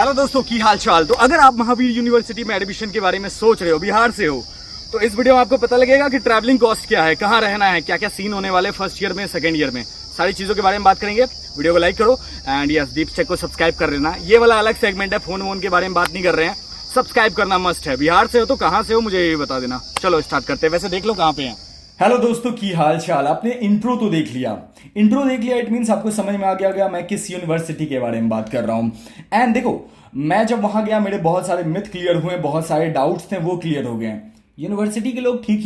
Hello दोस्तों, की हाल चाल। तो अगर आप महावीर यूनिवर्सिटी में एडमिशन के बारे में सोच रहे हो, बिहार से हो, तो इस वीडियो में आपको पता लगेगा कि ट्रैवलिंग कॉस्ट क्या है, कहाँ रहना है, क्या क्या सीन होने वाले फर्स्ट ईयर में, सेकंड ईयर में, सारी चीज़ों के बारे में बात करेंगे। वीडियो को लाइक करो एंड यस, दीप चेक को सब्सक्राइब कर लेना। ये वाला अलग सेगमेंट है, फोन वोन के बारे में बात नहीं कर रहे हैं, सब्सक्राइब करना मस्ट है। बिहार से हो तो कहाँ से हो मुझे ये बता देना। चलो स्टार्ट करते हैं। वैसे देख लो कहाँ पे हैं। हेलो दोस्तों, की हाल चाल। आपने इंट्रो तो देख लिया, इट मीन्स आपको समझ में आ गया मैं किस यूनिवर्सिटी के बारे में बात कर रहा हूँ। एंड देखो, मैं जब वहां गया मेरे बहुत सारे मिथ क्लियर हुए, बहुत सारे डाउट्स थे वो क्लियर हो गए। यूनिवर्सिटी के लोग ठीक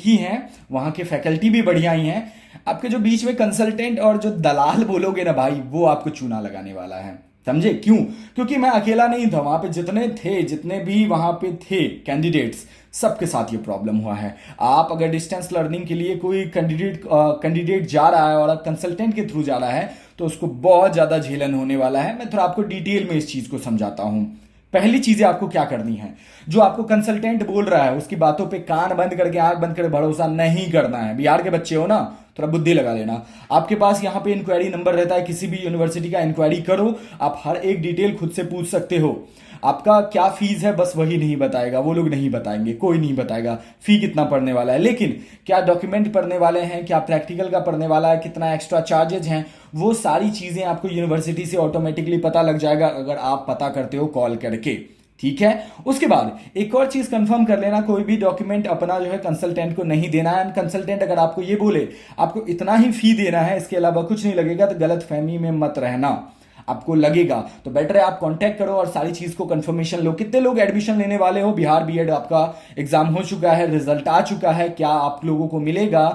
ही हैं, वहां के फैकल्टी भी बढ़िया ही हैं। आपके जो बीच में कंसल्टेंट और जो दलाल बोलोगे ना भाई, वो आपको चूना लगाने वाला है। समझे क्यों? क्योंकि मैं अकेला नहीं था वहां पे, जितने भी वहां पे थे कैंडिडेट्स, सबके साथ ये प्रॉब्लम हुआ है। आप अगर डिस्टेंस लर्निंग के लिए कोई कैंडिडेट जा रहा है और कंसल्टेंट के थ्रू जा रहा है तो उसको बहुत ज्यादा झेलन होने वाला है। मैं थोड़ा आपको डिटेल में इस चीज को समझाता हूं। पहली चीजें आपको क्या करनी है, जो आपको कंसल्टेंट बोल रहा है उसकी बातों पे कान बंद करके आंख बंद करके भरोसा नहीं करना है। बिहार के बच्चे हो ना, थोड़ा बुद्धि लगा लेना। आपके पास यहाँ पे इंक्वायरी नंबर रहता है, किसी भी यूनिवर्सिटी का इंक्वायरी करो, आप हर एक डिटेल खुद से पूछ सकते हो। आपका क्या फीस है बस वही नहीं बताएगा, वो लोग नहीं बताएंगे, कोई नहीं बताएगा फी कितना पड़ने वाला है। लेकिन क्या डॉक्यूमेंट पढ़ने वाले हैं, क्या प्रैक्टिकल का पढ़ने वाला है, कितना एक्स्ट्रा चार्जेज हैं, वो सारी चीजें आपको यूनिवर्सिटी से ऑटोमेटिकली पता लग जाएगा अगर आप पता करते हो कॉल करके। ठीक है। उसके बाद एक और चीज कंफर्म कर लेना, कोई भी डॉक्यूमेंट अपना जो है कंसल्टेंट को नहीं देना है। कंसल्टेंट अगर आपको ये बोले आपको इतना ही फी देना है, इसके अलावा कुछ नहीं लगेगा, तो गलत फहमी में मत रहना। आपको लगेगा तो बेटर है आप कांटेक्ट करो और सारी चीज को कंफर्मेशन लो। कितने लोग एडमिशन लेने वाले हो? बिहार बीएड आपका एग्जाम हो चुका है, रिजल्ट आ चुका है, क्या आप लोगों को मिलेगा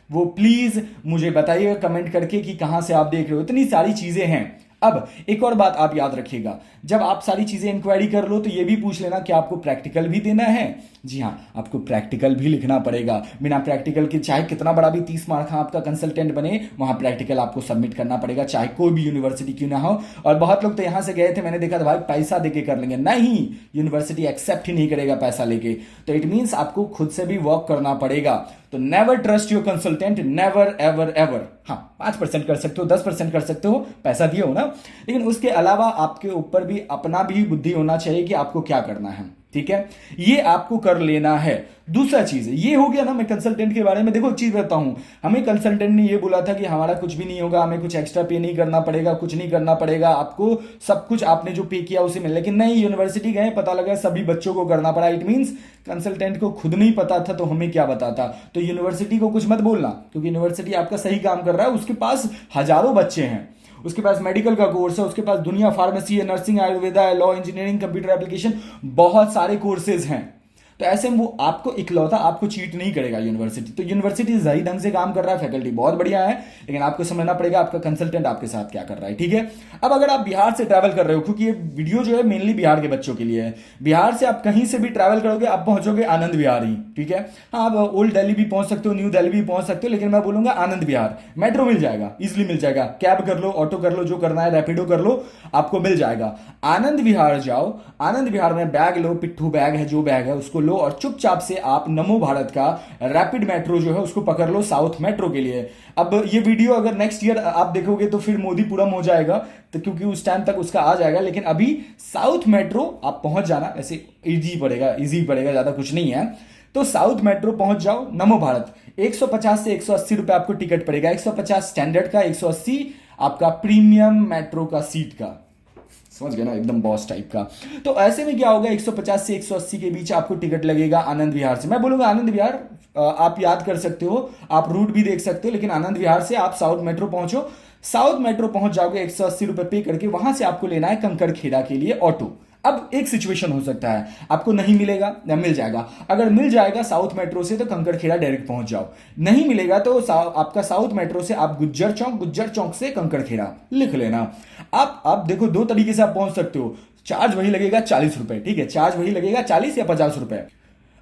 वो प्लीज मुझे बताइएगा कमेंट करके कि कहां से आप देख रहे हो। इतनी सारी चीजें हैं। अब एक और बात आप याद रखिएगा, जब आप सारी चीजें इंक्वायरी कर लो तो ये भी पूछ लेना कि आपको प्रैक्टिकल भी देना है। जी हाँ, आपको प्रैक्टिकल भी लिखना पड़ेगा। बिना प्रैक्टिकल के चाहे कितना बड़ा भी 30 मार्क का आपका कंसल्टेंट बने, वहां प्रैक्टिकल आपको सबमिट करना पड़ेगा, चाहे कोई भी यूनिवर्सिटी क्यों ना हो। और बहुत लोग तो यहां से गए थे, मैंने देखा था भाई पैसा देके कर लेंगे। नहीं, यूनिवर्सिटी एक्सेप्ट ही नहीं करेगा पैसा लेके। तो इट मीन्स आपको खुद से भी वर्क करना पड़ेगा। तो never trust your consultant, never ever ever. हाँ, 5% कर सकते हो, 10% कर सकते हो, पैसा दिए हो ना। लेकिन उसके अलावा आपके ऊपर भी अपना भी बुद्धि होना चाहिए कि आपको क्या करना है। ठीक है, ये आपको कर लेना है। दूसरा चीज ये हो गया ना, मैं कंसल्टेंट के बारे में देखो एक चीज बताता हूं। हमें कंसल्टेंट ने ये बोला था कि हमारा कुछ भी नहीं होगा, हमें कुछ एक्स्ट्रा पे नहीं करना पड़ेगा, कुछ नहीं करना पड़ेगा, आपको सब कुछ आपने जो पे किया उसे मिल। लेकिन नहीं, यूनिवर्सिटी गए, पता लगा सभी बच्चों को करना पड़ा। इट मीन्स कंसल्टेंट को खुद नहीं पता था तो हमें क्या बताता। तो यूनिवर्सिटी को कुछ मत बोलना, क्योंकि यूनिवर्सिटी आपका सही काम कर रहा है। उसके पास हजारों बच्चे हैं, उसके पास मेडिकल का कोर्स है, उसके पास दुनिया फार्मेसी है, नर्सिंग, आयुर्वेदा है, लॉ, इंजीनियरिंग, कंप्यूटर एप्लीकेशन, बहुत सारे कोर्सेज हैं। तो ऐसे में वो आपको इकलौता आपको चीट नहीं करेगा यूनिवर्सिटी। तो यूनिवर्सिटी सही ढंग से काम कर रहा है, फैकल्टी बहुत बढ़िया है, लेकिन आपको समझना पड़ेगा आपका कंसल्टेंट आपके साथ क्या कर रहा है। ठीक है। अब अगर आप बिहार से ट्रैवल कर रहे हो, क्योंकि ये वीडियो जो है मेनली बिहार के बच्चों के लिए है, बिहार से आप कहीं से भी ट्रैवल करोगे आप पहुंचोगे आनंद विहार ही। ठीक है। हाँ, आप ओल्ड दिल्ली भी पहुंच सकते हो, न्यू दिल्ली भी पहुंच सकते हो, लेकिन मैं बोलूंगा आनंद विहार। मेट्रो मिल जाएगा, इजिली मिल जाएगा, कैब कर लो, ऑटो कर लो, जो करना है रैपिडो कर लो, आपको मिल जाएगा। आनंद विहार जाओ, आनंद विहार में बैग लो, पिट्ठू बैग है, जो बैग है उसको लो, और चुपचाप से आप नमो भारत का रैपिड मेट्रो जो है उसको पकड़ लो साउथ मेट्रो के लिए। अब ये वीडियो अगर नेक्स्ट ईयर आप देखोगे तो फिर मोदीपुरम हो जाएगा, तो क्योंकि उस टाइम तक उसका आ जाएगा। लेकिन अभी साउथ मेट्रो आप पहुंच जाना, ऐसे इजी पड़ेगा, ज्यादा कुछ नहीं है। तो साउथ मेट्रो पहुंच जाओ, नमो भारत 150 से 180 रुपए आपको टिकट पड़ेगा। 150 स्टैंडर्ड का, 180 आपका प्रीमियम मेट्रो का सीट का। समझ गए ना, एकदम बॉस टाइप का। तो ऐसे में क्या होगा, 150 से 180 के बीच आपको टिकट लगेगा आनंद विहार से। मैं बोलूंगा आनंद विहार आप याद कर सकते हो, आप रूट भी देख सकते हो, लेकिन आनंद विहार से आप साउथ मेट्रो पहुंचो। साउथ मेट्रो पहुंच जाओगे, 180 रुपए पे करके वहां से आपको लेना है कंकड़खेड़ा के लिए ऑटो। अब एक सिचुएशन हो सकता है आपको नहीं मिलेगा या मिल जाएगा। अगर मिल जाएगा साउथ मेट्रो से तो कंकड़खेड़ा डायरेक्ट पहुंच जाओ, नहीं मिलेगा तो आपका साउथ मेट्रो से आप गुज्जर चौक से कंकड़खेड़ा लिख लेना। आप देखो दो तरीके से आप पहुंच सकते हो। चार्ज वही लगेगा 40 रुपए। ठीक है, चार्ज वही लगेगा 40 या 50 रुपए।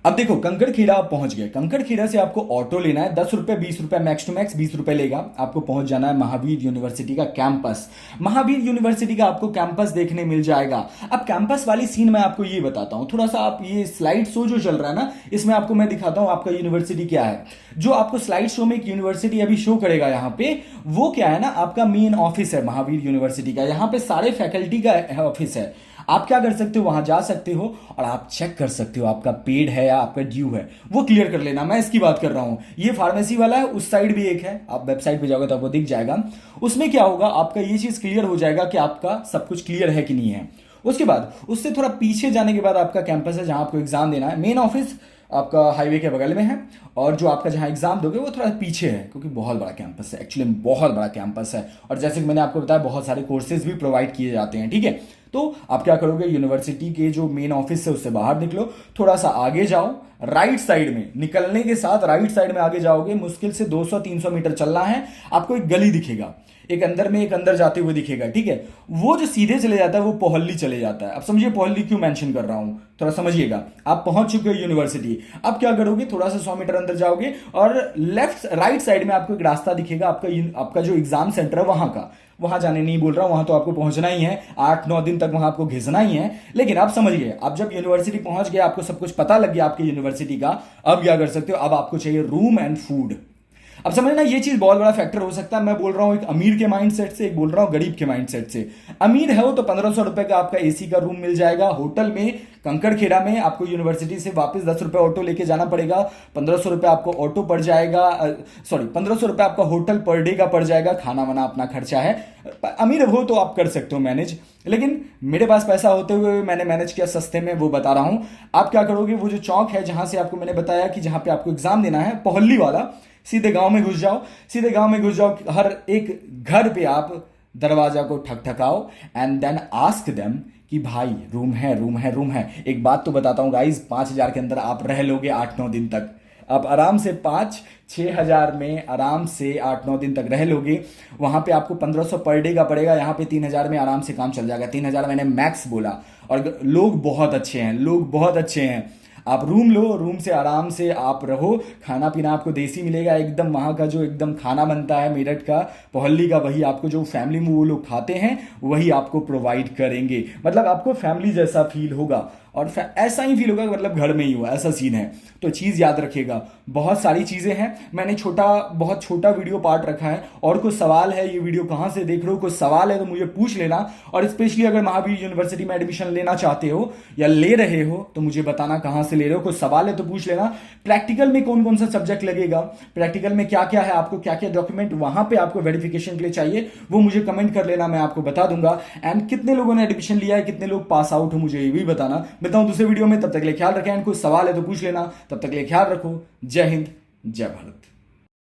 अब देखो कंकड़खेड़ा आप पहुंच गए, कंकड़खेड़ा से आपको ऑटो लेना है, 10 रुपए 20 रुपए मैक्स टू मैक्स 20 रुपए लेगा, आपको पहुंच जाना है महावीर यूनिवर्सिटी का कैंपस। महावीर यूनिवर्सिटी का आपको कैंपस देखने मिल जाएगा। अब कैंपस वाली सीन मैं आपको ये बताता हूं, थोड़ा सा आप ये स्लाइड शो जो चल रहा है ना, इसमें आपको मैं दिखाता हूं आपका यूनिवर्सिटी क्या है। जो आपको स्लाइड शो में एक यूनिवर्सिटी अभी शो करेगा यहाँ पे, वो क्या है ना, आपका मेन ऑफिस है महावीर यूनिवर्सिटी का। यहाँ पे सारे फैकल्टी का ऑफिस है। आप क्या कर सकते हो, वहां जा सकते हो और आप चेक कर सकते हो आपका पेड है या आपका ड्यू है, वो क्लियर कर लेना। मैं इसकी बात कर रहा हूं, ये फार्मेसी वाला है, उस साइड भी एक है, आप वेबसाइट पे जाओगे तो आपको दिख जाएगा। उसमें क्या होगा, आपका ये चीज क्लियर हो जाएगा कि आपका सब कुछ क्लियर है कि नहीं है। उसके बाद उससे थोड़ा पीछे जाने के बाद आपका कैंपस है जहां आपको एग्जाम देना है। मेन ऑफिस आपका हाईवे के बगल में है, और जो आपका जहां एग्जाम दोगे वो थोड़ा पीछे है, क्योंकि बहुत बड़ा कैंपस है, एक्चुअली बहुत बड़ा कैंपस है। और जैसे कि मैंने आपको बताया, बहुत सारे कोर्सेज भी प्रोवाइड किए जाते हैं, ठीक है। तो आप क्या करोगे, यूनिवर्सिटी के जो मेन ऑफिस है उससे बाहर निकलो, थोड़ा सा आगे जाओ, राइट साइड में निकलने के साथ राइट साइड में आगे जाओगे, मुश्किल से 200-300 मीटर चलना है, आपको एक गली दिखेगा, एक अंदर में एक अंदर जाते हुए दिखेगा, ठीक है। वो जो सीधे चले जाता है वो पोहल्ली चले जाता है। अब समझिए पोहल्ली क्यों मेंशन कर रहा हूं, थोड़ा समझिएगा। आप पहुंच चुके हो यूनिवर्सिटी, अब क्या करोगे, थोड़ा सा 100 मीटर अंदर जाओगे और लेफ्ट राइट साइड में आपको एक रास्ता दिखेगा, आपका जो एग्जाम सेंटर है वहां का। वहां जाने नहीं बोल रहा हूं, वहां तो आपको पहुंचना ही है, 8-9 दिन तक वहां आपको घिसना ही है। लेकिन आप समझ गए, आप जब यूनिवर्सिटी पहुंच गए, आपको सब कुछ पता लग गया आपकी यूनिवर्सिटी का, अब क्या कर सकते हो, अब आपको चाहिए रूम एंड फूड। अब समझना, ये चीज बहुत बड़ा फैक्टर हो सकता है। मैं बोल रहा हूं एक अमीर के माइंड सेट से, एक बोल रहा हूं गरीब के माइंड सेट से। अमीर है वो तो 1500 रुपए का आपका एसी का रूम मिल जाएगा होटल में, कंकड़खेड़ा में। आपको यूनिवर्सिटी से वापस 10 रुपए ऑटो लेके जाना पड़ेगा, 1500 रुपए आपको ऑटो पड़ जाएगा, सॉरी 1500 रुपए आपका होटल पर डे का पड़ जाएगा, खाना वाना अपना खर्चा है। अमीर हो तो आप कर सकते हो मैनेज, लेकिन मेरे पास पैसा होते हुए मैंने मैनेज किया सस्ते में, वो बता रहा हूं। आप क्या करोगे, वो जो चौक है जहां से आपको मैंने बताया कि जहां पे आपको एग्जाम देना है, पोहल्ली वाला, सीधे गांव में घुस जाओ, सीधे गांव में घुस जाओ। हर एक घर पे आप दरवाजा को ठकठकाओ एंड देन आस्क देम कि भाई रूम है, रूम है, रूम है। एक बात तो बताता हूं गाइस, 5000 के अंदर आप रह लोगे 8-9 दिन तक। आप आराम से 5-6 हजार में आराम से 8-9 दिन तक रह लोगे। वहां पे आपको 1500 पर डे का पड़ेगा, यहाँ पे 3000 में आराम से काम चल जाएगा। 3000 मैंने मैक्स बोला। और लोग बहुत अच्छे हैं, लोग बहुत अच्छे हैं। आप रूम लो, रूम से आराम से आप रहो, खाना पीना आपको देसी मिलेगा एकदम। वहाँ का जो एकदम खाना बनता है मेरठ का, पोहल्ली का, वही आपको जो फैमिली में वो लोग खाते हैं वही आपको प्रोवाइड करेंगे। मतलब आपको फैमिली जैसा फील होगा, और ऐसा ही फील होगा मतलब घर में ही हुआ, ऐसा सीन है। तो चीज़ याद रखिएगा, बहुत सारी चीज़ें हैं। मैंने बहुत छोटा वीडियो पार्ट रखा है। और कुछ सवाल है, ये वीडियो कहाँ से देख रहे हो, कुछ सवाल है तो मुझे पूछ लेना। और स्पेशली अगर महावीर यूनिवर्सिटी में एडमिशन लेना चाहते हो या ले रहे हो तो मुझे बताना कहाँ से ले रहे हो। कुछ सवाल है तो पूछ लेना। प्रैक्टिकल में कौन कौन सा सब्जेक्ट लगेगा, प्रैक्टिकल में क्या क्या है, आपको क्या क्या डॉक्यूमेंट वहां पे आपको वेरिफिकेशन के लिए चाहिए, वो मुझे कमेंट कर लेना, मैं आपको बता दूंगा। एंड कितने लोगों ने एडमिशन लिया है, कितने लोग पास आउट हो, मुझे ये भी बताना। मिलता हूं दूसरे वीडियो में, तब तक के लिए ख्याल रखें। एंड कुछ सवाल है तो पूछ लेना। तब तक के लिए ख्याल रखो। जय हिंद, जय भारत।